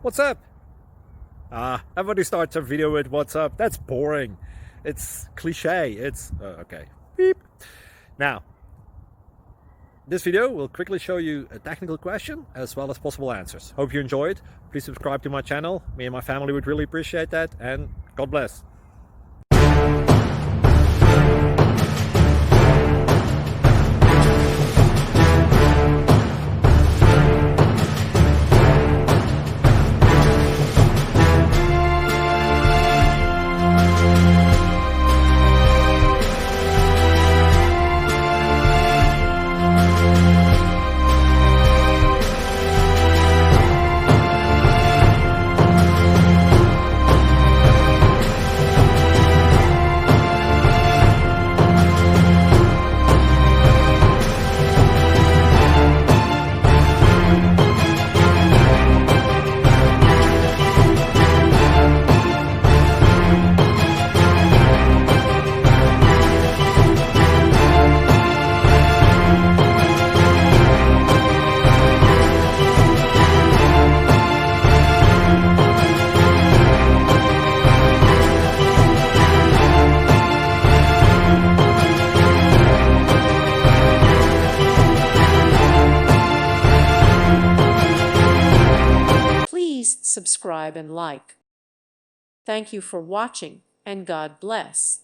What's up? Everybody starts a video with what's up. That's boring. It's cliche. It's okay. Beep. Now, this video will quickly show you a technical question as well as possible answers. Hope you enjoyed. Please subscribe to my channel. Me and my family would really appreciate that, and God bless. Please subscribe and like. Thank you for watching, and God bless.